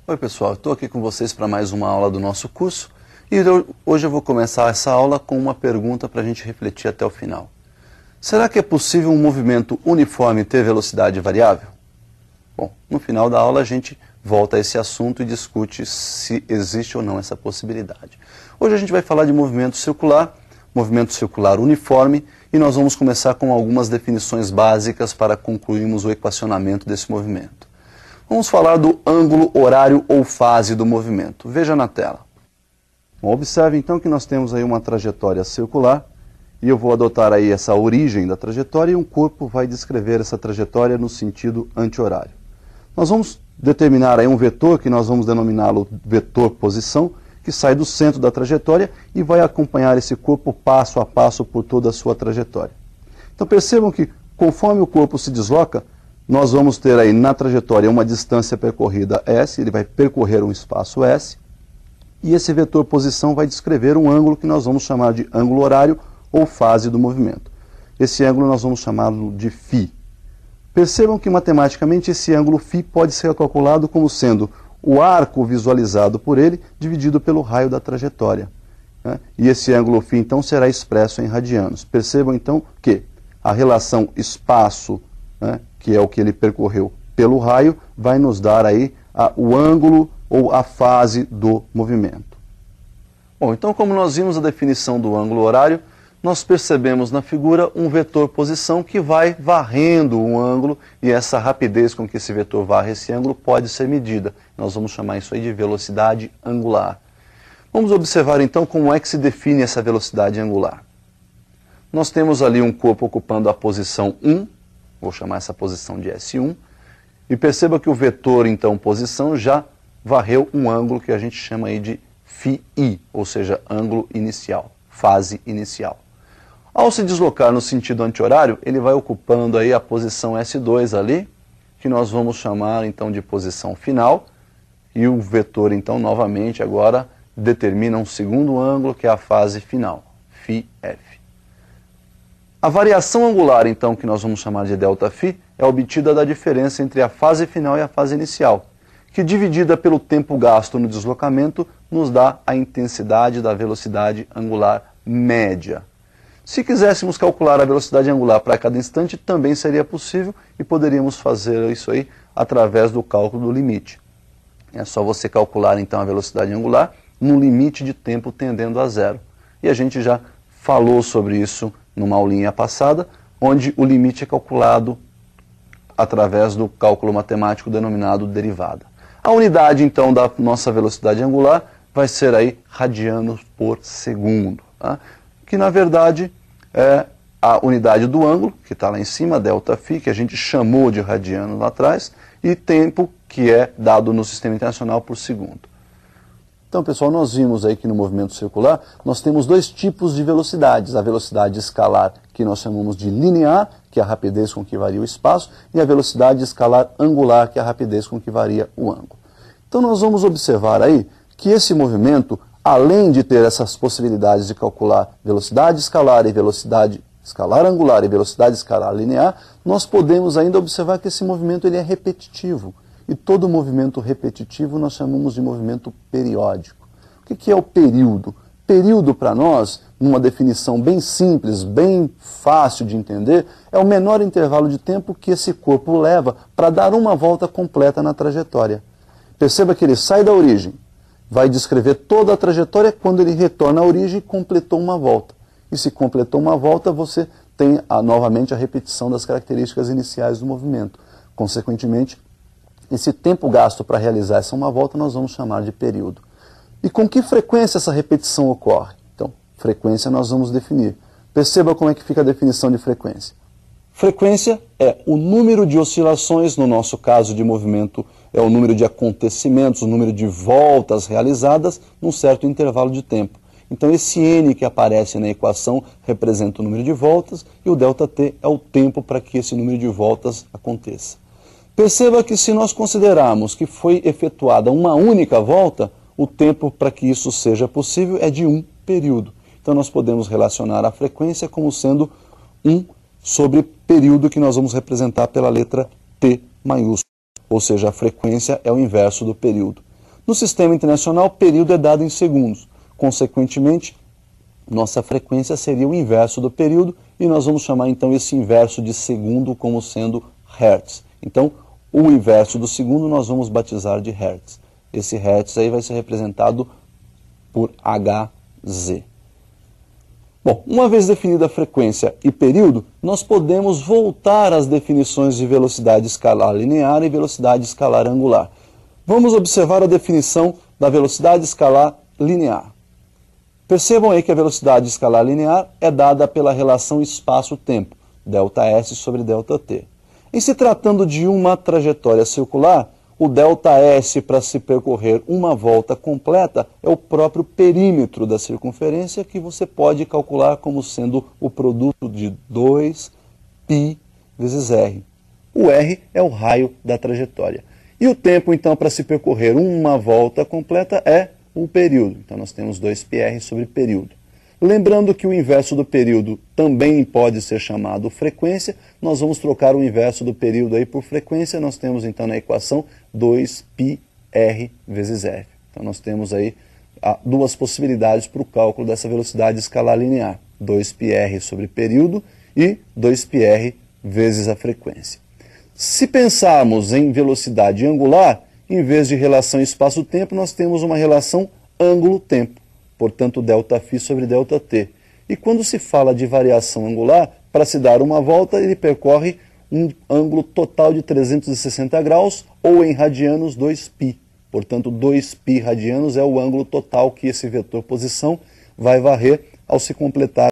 Oi pessoal, estou aqui com vocês para mais uma aula do nosso curso e hoje eu vou começar essa aula com uma pergunta para a gente refletir até o final. Será que é possível um movimento uniforme ter velocidade variável? Bom, no final da aula a gente volta a esse assunto e discute se existe ou não essa possibilidade. Hoje a gente vai falar de movimento circular uniforme e nós vamos começar com algumas definições básicas para concluirmos o equacionamento desse movimento. Vamos falar do ângulo horário ou fase do movimento. Veja na tela. Bom, observe então que nós temos aí uma trajetória circular e eu vou adotar aí essa origem da trajetória e um corpo vai descrever essa trajetória no sentido anti-horário. Nós vamos determinar aí um vetor que nós vamos denominá-lo vetor posição, que sai do centro da trajetória e vai acompanhar esse corpo passo a passo por toda a sua trajetória. Então percebam que conforme o corpo se desloca, nós vamos ter aí na trajetória uma distância percorrida S, ele vai percorrer um espaço S, e esse vetor posição vai descrever um ângulo que nós vamos chamar de ângulo horário ou fase do movimento. Esse ângulo nós vamos chamá-lo de φ. Percebam que matematicamente esse ângulo φ pode ser calculado como sendo o arco visualizado por ele dividido pelo raio da trajetória, né? E esse ângulo φ então será expresso em radianos. Percebam então que a relação espaço, né, que é o que ele percorreu pelo raio, vai nos dar aí o ângulo ou a fase do movimento. Bom, então como nós vimos a definição do ângulo horário, nós percebemos na figura um vetor posição que vai varrendo um ângulo e essa rapidez com que esse vetor varre esse ângulo pode ser medida. Nós vamos chamar isso aí de velocidade angular. Vamos observar então como é que se define essa velocidade angular. Nós temos ali um corpo ocupando a posição 1, vou chamar essa posição de S1, e perceba que o vetor então posição já varreu um ângulo que a gente chama aí de φi, ou seja, ângulo inicial, fase inicial. Ao se deslocar no sentido anti-horário, ele vai ocupando aí a posição S2 ali, que nós vamos chamar então de posição final, e o vetor então novamente agora determina um segundo ângulo que é a fase final, φf. A variação angular então que nós vamos chamar de ΔΦ é obtida da diferença entre a fase final e a fase inicial, que dividida pelo tempo gasto no deslocamento nos dá a intensidade da velocidade angular média. Se quiséssemos calcular a velocidade angular para cada instante, também seria possível e poderíamos fazer isso aí através do cálculo do limite. É só você calcular então a velocidade angular no limite de tempo tendendo a zero. E a gente já falou sobre isso numa aulinha passada, onde o limite é calculado através do cálculo matemático denominado derivada. A unidade então da nossa velocidade angular vai ser aí radianos por segundo, tá? Que na verdade é a unidade do ângulo, que está lá em cima, ΔΦ, que a gente chamou de radianos lá atrás, e tempo, que é dado no Sistema Internacional por segundo. Então, pessoal, nós vimos aí que no movimento circular nós temos dois tipos de velocidades. A velocidade escalar, que nós chamamos de linear, que é a rapidez com que varia o espaço, e a velocidade escalar angular, que é a rapidez com que varia o ângulo. Então, nós vamos observar aí que esse movimento, além de ter essas possibilidades de calcular velocidade escalar e velocidade escalar angular e velocidade escalar linear, nós podemos ainda observar que esse movimento ele é repetitivo. E todo movimento repetitivo nós chamamos de movimento periódico. O que é o período? Período para nós, numa definição bem simples, bem fácil de entender, é o menor intervalo de tempo que esse corpo leva para dar uma volta completa na trajetória. Perceba que ele sai da origem, vai descrever toda a trajetória, quando ele retorna à origem, completou uma volta. E se completou uma volta, você tem novamente a repetição das características iniciais do movimento. Consequentemente, esse tempo gasto para realizar essa uma volta nós vamos chamar de período. E com que frequência essa repetição ocorre? Então, frequência nós vamos definir. Perceba como é que fica a definição de frequência. Frequência é o número de oscilações, no nosso caso de movimento, é o número de acontecimentos, o número de voltas realizadas num certo intervalo de tempo. Então esse n que aparece na equação representa o número de voltas e o ΔT é o tempo para que esse número de voltas aconteça. Perceba que se nós considerarmos que foi efetuada uma única volta, o tempo para que isso seja possível é de um período. Então nós podemos relacionar a frequência como sendo 1 sobre período, que nós vamos representar pela letra T maiúscula. Ou seja, a frequência é o inverso do período. No sistema internacional, período é dado em segundos. Consequentemente, nossa frequência seria o inverso do período e nós vamos chamar então esse inverso de segundo como sendo hertz. Então, o inverso do segundo nós vamos batizar de hertz. Esse hertz aí vai ser representado por Hz. Bom, uma vez definida a frequência e período, nós podemos voltar às definições de velocidade escalar linear e velocidade escalar angular. Vamos observar a definição da velocidade escalar linear. Percebam aí que a velocidade escalar linear é dada pela relação espaço-tempo, ΔS sobre ΔT. Em se tratando de uma trajetória circular, o ΔS para se percorrer uma volta completa é o próprio perímetro da circunferência que você pode calcular como sendo o produto de 2π vezes R. O R é o raio da trajetória. E o tempo, então, para se percorrer uma volta completa é o período. Então, nós temos 2πr sobre período. Lembrando que o inverso do período também pode ser chamado frequência, nós vamos trocar o inverso do período aí por frequência, nós temos então na equação 2πr vezes f. Então nós temos aí duas possibilidades para o cálculo dessa velocidade escalar linear, 2πr sobre período e 2πr vezes a frequência. Se pensarmos em velocidade angular, em vez de relação espaço-tempo, nós temos uma relação ângulo-tempo. Portanto, ΔΦ sobre ΔT. E quando se fala de variação angular, para se dar uma volta, ele percorre um ângulo total de 360 graus, ou em radianos, 2π. Portanto, 2π radianos é o ângulo total que esse vetor posição vai varrer ao se completar